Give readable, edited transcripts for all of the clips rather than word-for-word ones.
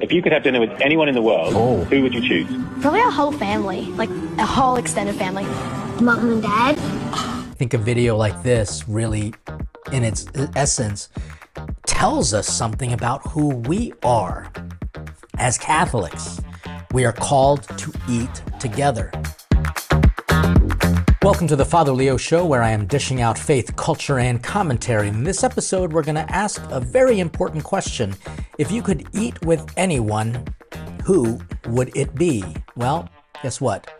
If you could have dinner with anyone in the world, who would you choose? Probably our whole family, like a whole extended family. Mom and Dad. I think a video like this really, in its essence, tells us something about who we are. As Catholics, we are called to eat together. Welcome to the Father Leo Show, where I am dishing out faith, culture, and commentary. In this episode, we're going to ask a very important question. If you could eat with anyone, who would it be? Well, guess what?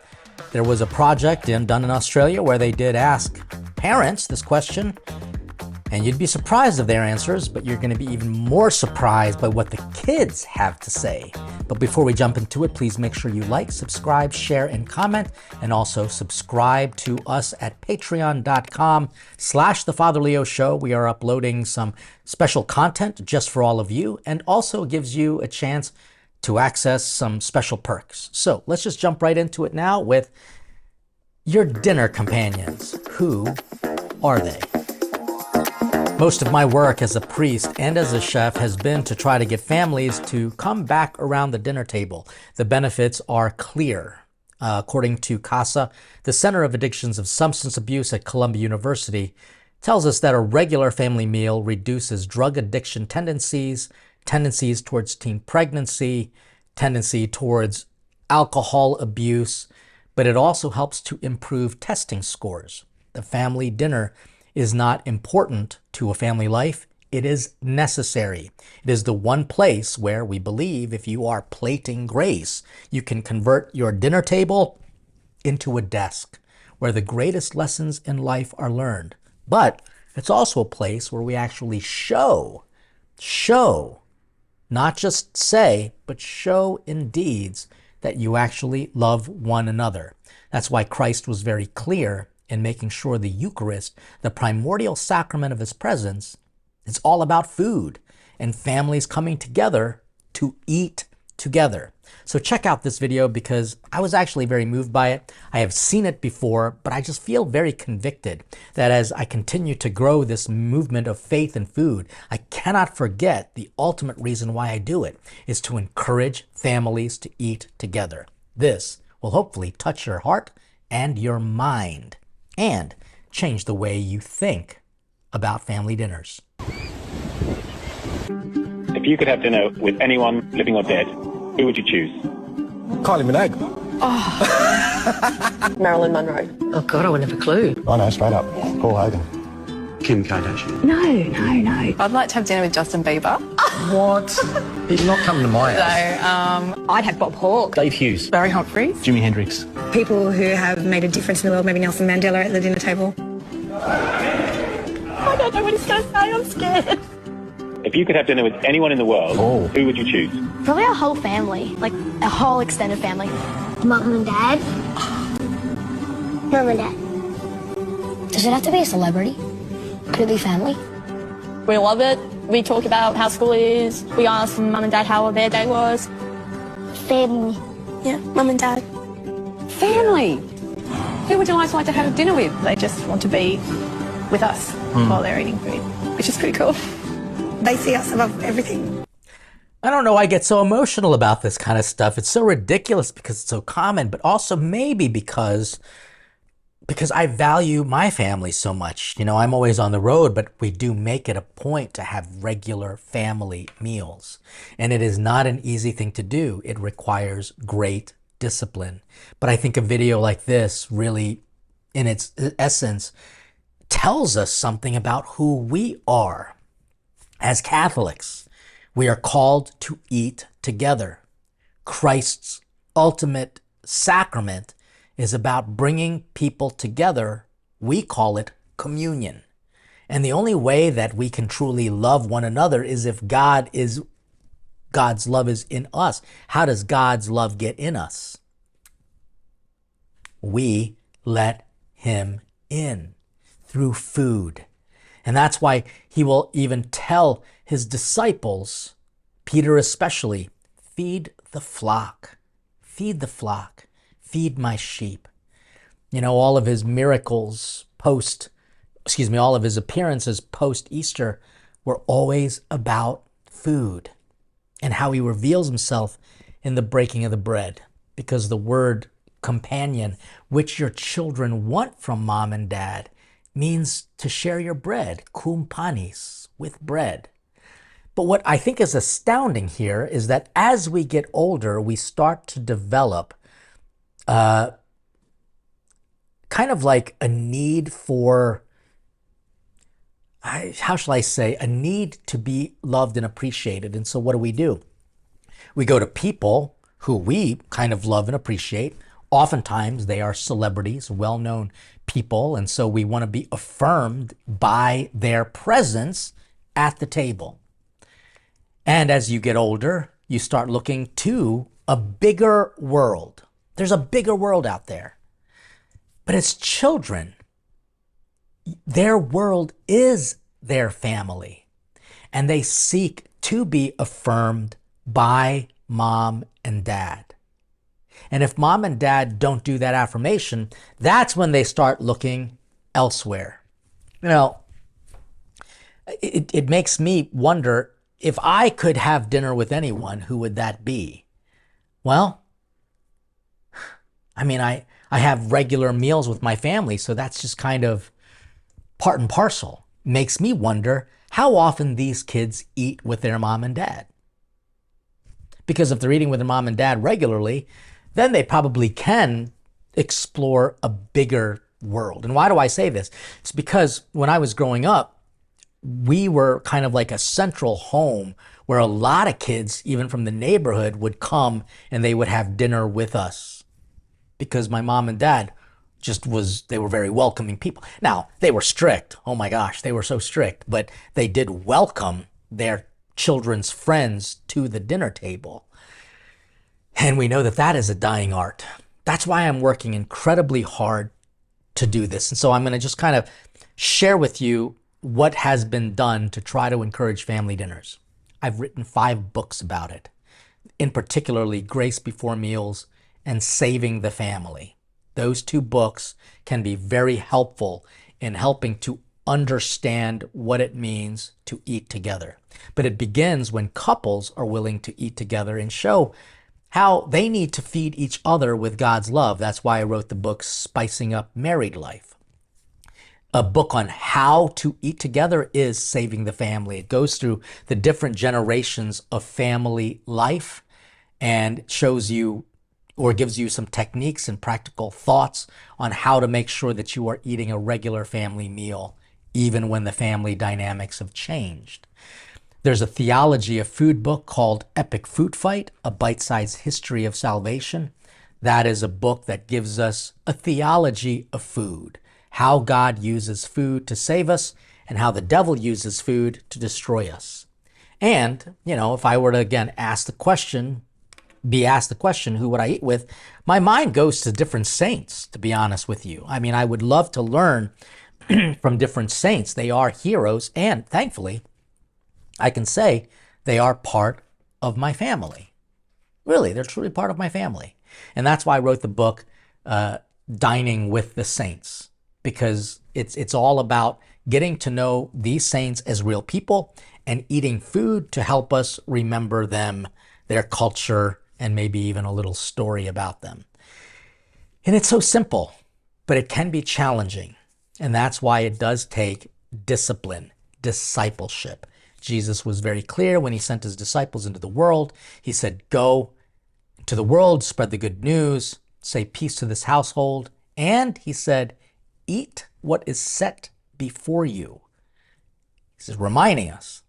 There was a project done in Australia where they did ask parents this question, and you'd be surprised of their answers, but you're going to be even more surprised by what the kids have to say. But before we jump into it, please make sure you like, subscribe, share, and comment, and also subscribe to us at patreon.com/The Father Leo Show. We are uploading some special content just for all of you, and also gives you a chance to access some special perks. So let's just jump right into it now with your dinner companions. Who are they? Most of my work as a priest and as a chef has been to try to get families to come back around the dinner table. The benefits are clear. According to CASA, the Center of Addictions of Substance Abuse at Columbia University, tells us that a regular family meal reduces drug addiction tendencies towards teen pregnancy, tendency towards alcohol abuse, but it also helps to improve testing scores. The family dinner is not important to a family life. It is necessary. It is the one place where we believe if you are plating grace, you can convert your dinner table into a desk where the greatest lessons in life are learned. But it's also a place where we actually show, not just say, but show in deeds that you actually love one another. That's why Christ was very clear in making sure the Eucharist, the primordial sacrament of his presence, is all about food and families coming together to eat together. So check out this video because I was actually very moved by it. I have seen it before, but I just feel very convicted that as I continue to grow this movement of faith and food, I cannot forget the ultimate reason why I do it is to encourage families to eat together. This will hopefully touch your heart and your mind, and change the way you think about family dinners. If you could have dinner with anyone, living or dead, who would you choose? Kylie Minogue. Marilyn Monroe. Oh God, I wouldn't have a clue. I know, straight up. Paul Hogan. Kim Kardashian. No. I'd like to have dinner with Justin Bieber. What? He's not coming to my house. So, I'd have Bob Hawke. Dave Hughes. Barry Humphries. Jimi Hendrix. People who have made a difference in the world, maybe Nelson Mandela at the dinner table. I don't know what he's going to say, I'm scared. If you could have dinner with anyone in the world, who would you choose? Probably our whole family, like a whole extended family. Mom and Dad. Mom and Dad. Does it have to be a celebrity? Could it be family? We love it. We talk about how school is. We ask Mum and Dad how their day was. Family. Yeah, Mum and Dad. Family. Who would you like to have dinner with? They just want to be with us while they're eating food, which is pretty cool. They see us above everything. I don't know why I get so emotional about this kind of stuff. It's so ridiculous because it's so common, but also maybe because I value my family so much. You know, I'm always on the road, but we do make it a point to have regular family meals. And it is not an easy thing to do. It requires great discipline. But I think a video like this really, in its essence, tells us something about who we are. As Catholics, we are called to eat together. Christ's ultimate sacrament is about bringing people together. We call it communion. And the only way that we can truly love one another is if God's love is in us. How does God's love get in us? We let him in through food. And that's why he will even tell his disciples, Peter especially, feed the flock, feed my sheep. You know, all of his miracles all of his appearances post-Easter were always about food. and how he reveals himself in the breaking of the bread. Because the word companion, which your children want from mom and dad, means to share your bread, kumpanis, with bread. But what I think is astounding here is that as we get older, we start to develop kind of like a need for, how shall I say, a need to be loved and appreciated. And so what do? We go to people who we kind of love and appreciate. Oftentimes they are celebrities, well-known people, and so we want to be affirmed by their presence at the table. And as you get older, you start looking to a bigger world. There's a bigger world out there. But as children, their world is their family, and they seek to be affirmed by mom and dad. And if mom and dad don't do that affirmation, that's when they start looking elsewhere. You know, it makes me wonder, if I could have dinner with anyone, who would that be? Well, I mean, I have regular meals with my family, so that's just kind of part and parcel. Makes me wonder how often these kids eat with their mom and dad. Because if they're eating with their mom and dad regularly, then they probably can explore a bigger world. And why do I say this? It's because when I was growing up, we were kind of like a central home where a lot of kids, even from the neighborhood, would come and they would have dinner with us. Because my mom and dad they were very welcoming people. Now, they were strict. Oh my gosh, they were so strict. But they did welcome their children's friends to the dinner table. And we know that that is a dying art. That's why I'm working incredibly hard to do this. And so I'm going to just kind of share with you what has been done to try to encourage family dinners. I've written 5 books about it, in particularly Grace Before Meals and Saving the Family. Those 2 books can be very helpful in helping to understand what it means to eat together. But it begins when couples are willing to eat together and show how they need to feed each other with God's love. That's why I wrote the book Spicing Up Married Life. A book on how to eat together is Saving the Family. It goes through the different generations of family life and shows you, or gives you some techniques and practical thoughts on how to make sure that you are eating a regular family meal, even when the family dynamics have changed. There's a theology of food book called Epic Food Fight, a bite-sized history of salvation. That is a book that gives us a theology of food, how God uses food to save us and how the devil uses food to destroy us. And, if I were to again be asked the question, who would I eat with? My mind goes to different saints, to be honest with you. I mean, I would love to learn from different saints. They are heroes, and thankfully, I can say they are part of my family. Really, they're truly part of my family. And that's why I wrote the book, Dining with the Saints, because it's all about getting to know these saints as real people and eating food to help us remember them, their culture, and maybe even a little story about them. And it's so simple, but it can be challenging. And that's why it does take discipline, discipleship. Jesus was very clear when he sent his disciples into the world. He said, go to the world, spread the good news, say peace to this household. And he said, eat what is set before you. This is reminding us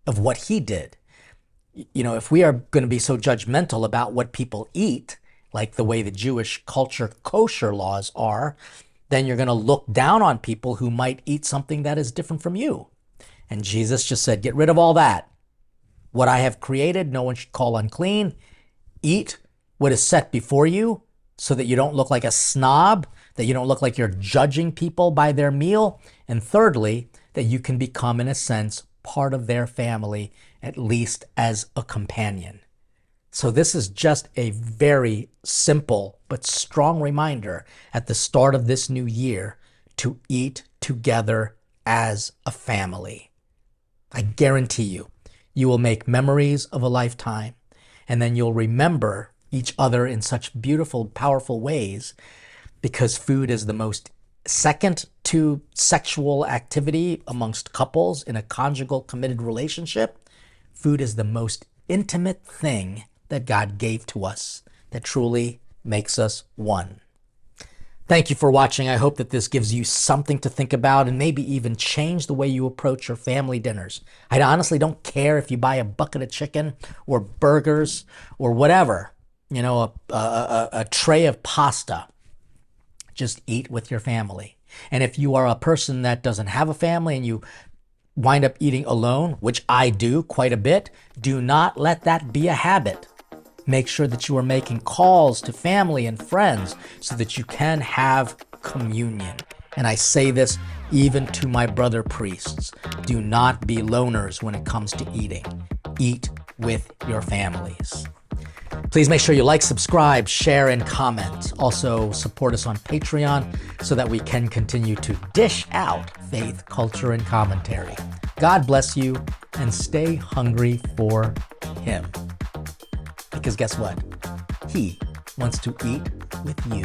of what he did. If we are going to be so judgmental about what people eat, like the way the Jewish culture kosher laws are, then you're going to look down on people who might eat something that is different from you. And Jesus just said, get rid of all that. What I have created, no one should call unclean. Eat what is set before you so that you don't look like a snob, that you don't look like you're judging people by their meal. And thirdly, that you can become, in a sense, part of their family, at least as a companion. So this is just a very simple but strong reminder at the start of this new year to eat together as a family. I guarantee you, You will make memories of a lifetime, and then you'll remember each other in such beautiful, powerful ways, because food is the most, second to sexual activity amongst couples in a conjugal committed relationship, food is the most intimate thing that God gave to us that truly makes us one. Thank you for watching. I hope that this gives you something to think about and maybe even change the way you approach your family dinners. I honestly don't care if you buy a bucket of chicken or burgers or whatever, you know, a tray of pasta. Just eat with your family. And if you are a person that doesn't have a family and you wind up eating alone, which I do quite a bit, do not let that be a habit. Make sure that you are making calls to family and friends so that you can have communion. And I say this even to my brother priests. Do not be loners when it comes to eating. Eat with your families. Please make sure you like, subscribe, share, and comment. Also, support us on Patreon so that we can continue to dish out faith, culture, and commentary. God bless you, and stay hungry for Him. Because guess what? He wants to eat with you.